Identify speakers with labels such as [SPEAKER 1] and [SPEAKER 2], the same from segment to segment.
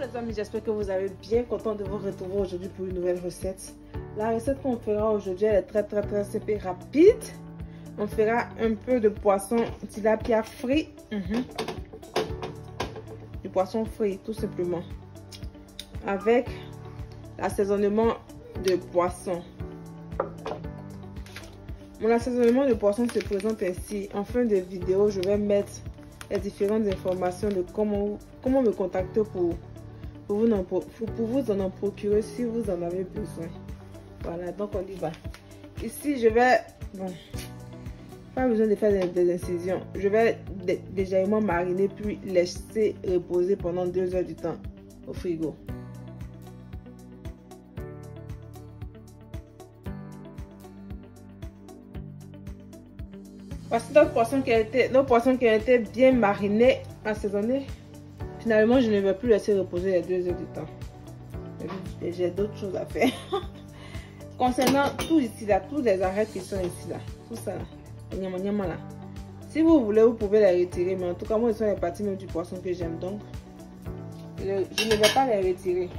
[SPEAKER 1] les amis, j'espère que vous allez bien, content de vous retrouver aujourd'hui pour une nouvelle recette. La recette qu'on fera aujourd'hui, elle est très simple et rapide. On fera un peu de poisson tilapia frit. Du poisson frit tout simplement. Avec l'assaisonnement de poisson. Mon assaisonnement de poisson se présente ainsi. En fin de vidéo, je vais mettre les différentes informations de comment me contacter pour vous en procurer si vous en avez besoin. Voilà, donc on y va. Ici, je vais... Bon, pas besoin de faire des incisions. Je vais légèrement mariner puis laisser reposer pendant 2 heures du temps au frigo. Voici notre poisson qui a été bien mariné, assaisonné. Finalement, je ne vais plus laisser reposer les 2 heures du temps. J'ai d'autres choses à faire. Concernant tout ici là, tous les arêtes qui sont ici là, tout ça là, là. Si vous voulez, vous pouvez les retirer, mais en tout cas, moi, ce sont les parties même du poisson que j'aime, donc je ne vais pas les retirer.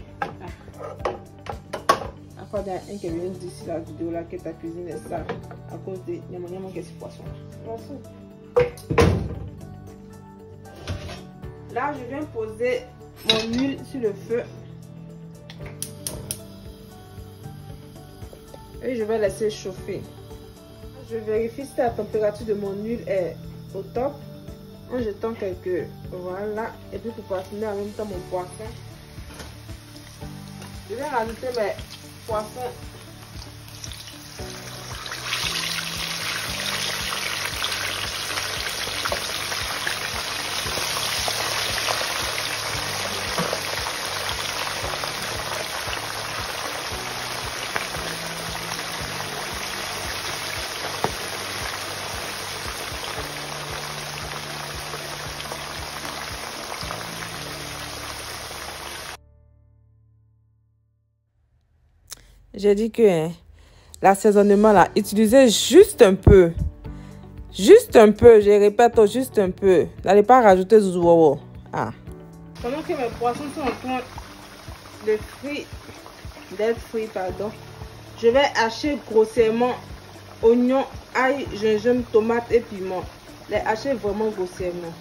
[SPEAKER 1] Il y a un qui vient d'ici la vidéo là que ta cuisine est sale à cause de nyama que c'est poisson. Là, je viens poser mon huile sur le feu et je vais laisser chauffer. Je vérifie si la température de mon huile est au top en jetant quelques, voilà, et puis pour parfumer en même temps mon poisson, je vais rajouter mes poisson. J'ai dit que l'assaisonnement là, utilisez juste un peu. Juste un peu, je répète, juste un peu. N'allez pas rajouter zouzouo. Pendant que mes poissons sont en train d'être frits, pardon, je vais hacher grossièrement oignons, ail, gingembre, tomates et piment. Les hacher vraiment grossièrement.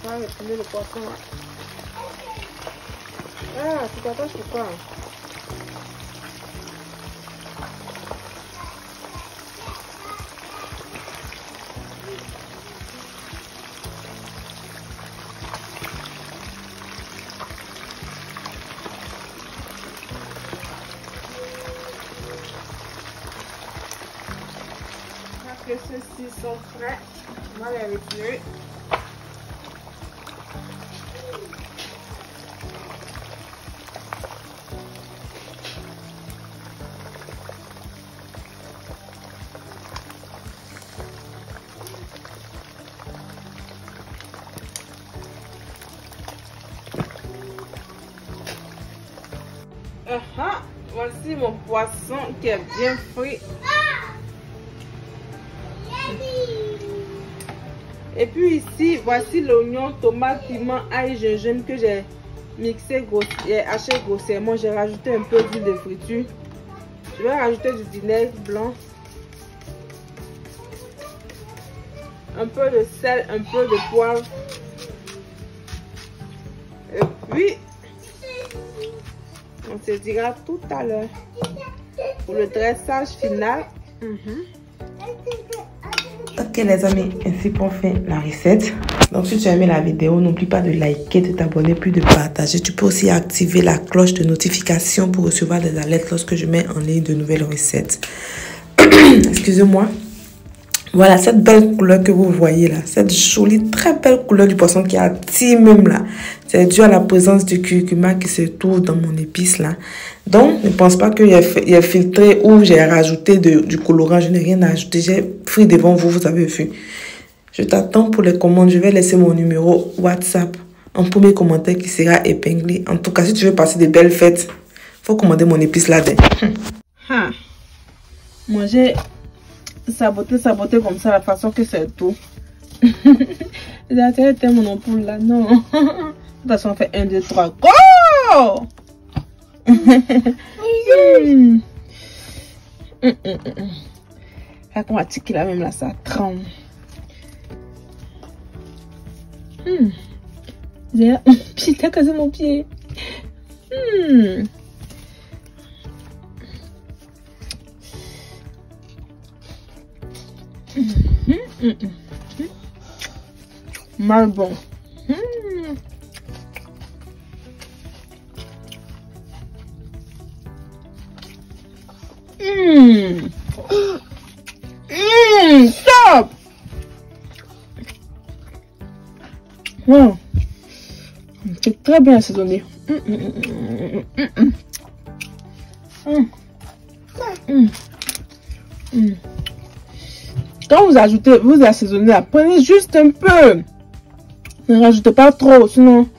[SPEAKER 1] Je vais retourner le poisson là. Tu t'attaches pourquoi? Parce que ceux-ci sont frais, on va les retirer. Voici mon poisson qui est bien frit. Et puis ici, voici l'oignon, tomate, piment, ail, gingembre que j'ai mixé, haché grossièrement. J'ai rajouté un peu d'huile de friture. Je vais rajouter du vinaigre blanc, un peu de sel, un peu de poivre. Et puis, on se dira tout à l'heure pour le dressage final. Ok les amis, ainsi pour faire la recette. Donc si tu as aimé la vidéo, n'oublie pas de liker, de t'abonner, puis de partager. Tu peux aussi activer la cloche de notification pour recevoir des alertes lorsque je mets en ligne de nouvelles recettes. Excusez-moi. Voilà cette belle couleur que vous voyez là, cette jolie, très belle couleur du poisson qui attire même là. C'est dû à la présence du curcuma qui se trouve dans mon épice là. Donc, ne pense pas qu'il y a filtré ou j'ai rajouté du colorant. Je n'ai rien ajouté. J'ai pris devant vous, vous avez vu. Je t'attends pour les commandes. Je vais laisser mon numéro WhatsApp en premier commentaire qui sera épinglé. En tout cas, si tu veux passer de belles fêtes, faut commander mon épice là-dedans. Manger saboter comme ça, la façon que c'est tout.
[SPEAKER 2] J'ai atterri mon ampoule là, non. De toute façon, on fait 1, 2, 3, go! Là, qu'on va tiquer là même là, ça tremble. J'ai t'as cassé mon pied. Mal bon. Stop. Wow. C'est très bien assaisonné. Quand vous ajoutez, vous assaisonnez, prenez juste un peu. Ne rajoutez pas trop, sinon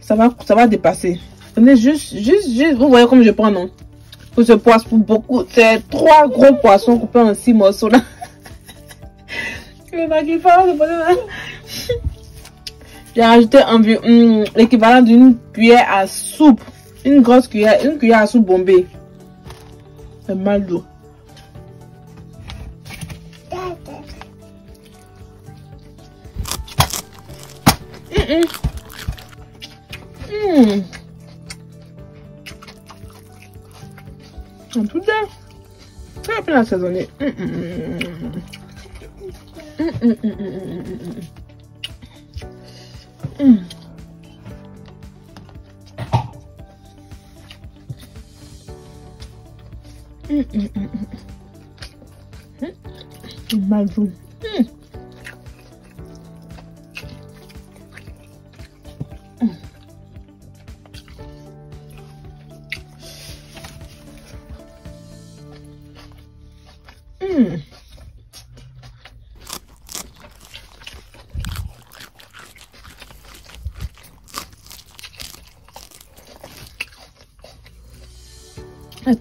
[SPEAKER 2] ça va dépasser. Prenez juste, vous voyez comme je prends, non? Pour ce poisson, pour beaucoup, c'est 3 gros poissons coupés en 6 morceaux là. J'ai rajouté l'équivalent d'une cuillère à soupe. Une grosse cuillère, une cuillère à soupe bombée. C'est mal d'eau. En tout cas, très bien assaisonné. Mal doux.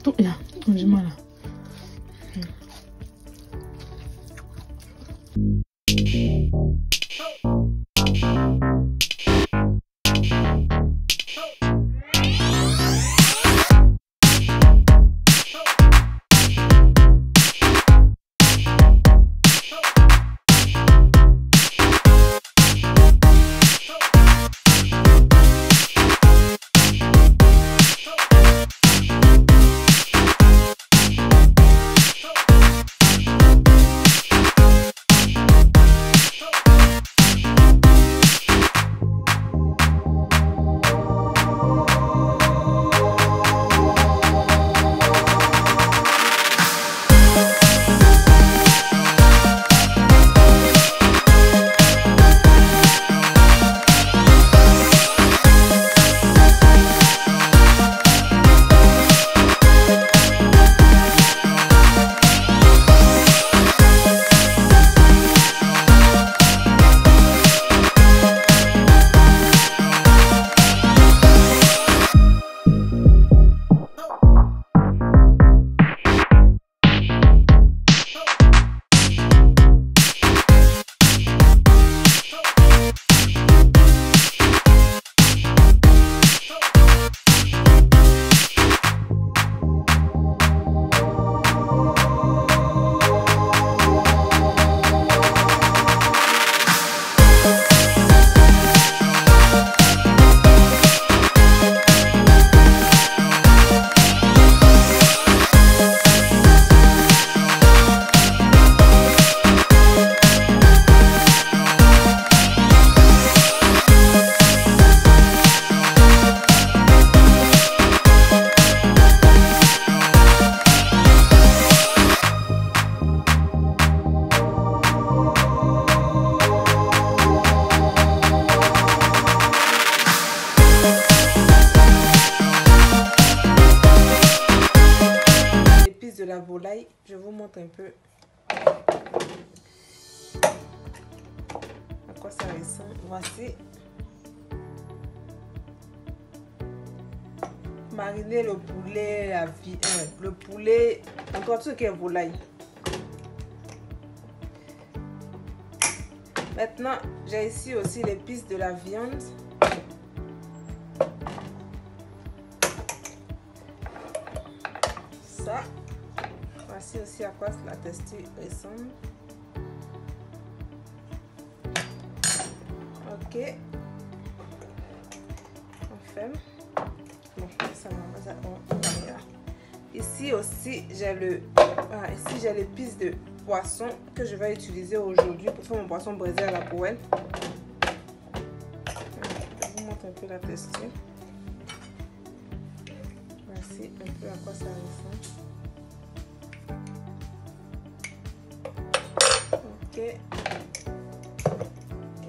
[SPEAKER 2] Tout là, j'ai mal là. La volaille, je vous montre un peu à quoi ça ressemble. Voici, mariner le poulet, le poulet, encore tout ce qui est volaille.
[SPEAKER 1] Maintenant, j'ai ici aussi l'épice de la viande. Ça. Voici aussi à quoi la texture ressemble. Ok. On ferme. Bon, ça va. Ici aussi, j'ai l'épice de poisson que je vais utiliser aujourd'hui pour faire mon poisson braisé à la poêle. Je vous montre un peu la texture. Voici un peu à quoi ça ressemble. Ok.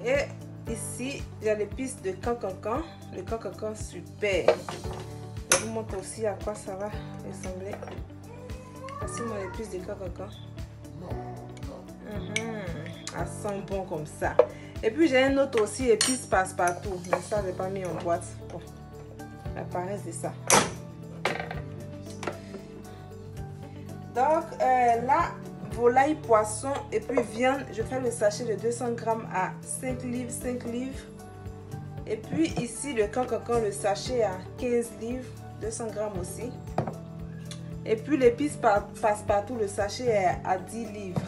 [SPEAKER 1] Et ici, j'ai l'épice de cancancan. Le cancancan super. Je vous montre aussi à quoi ça va ressembler. Voici mon épice de cancancan. Elle sent bon comme ça. Et puis j'ai un autre aussi, épice passe-partout. Mais ça, je n'ai pas mis en boîte. Bon, la paresse de ça. Donc là, volaille, poisson et puis viande. Je fais le sachet de 200 grammes à 5 livres, 5 livres. Et puis ici, le cancancan, le sachet à 15 livres, 200 grammes aussi. Et puis l'épice passe-partout, le sachet est à 10 livres.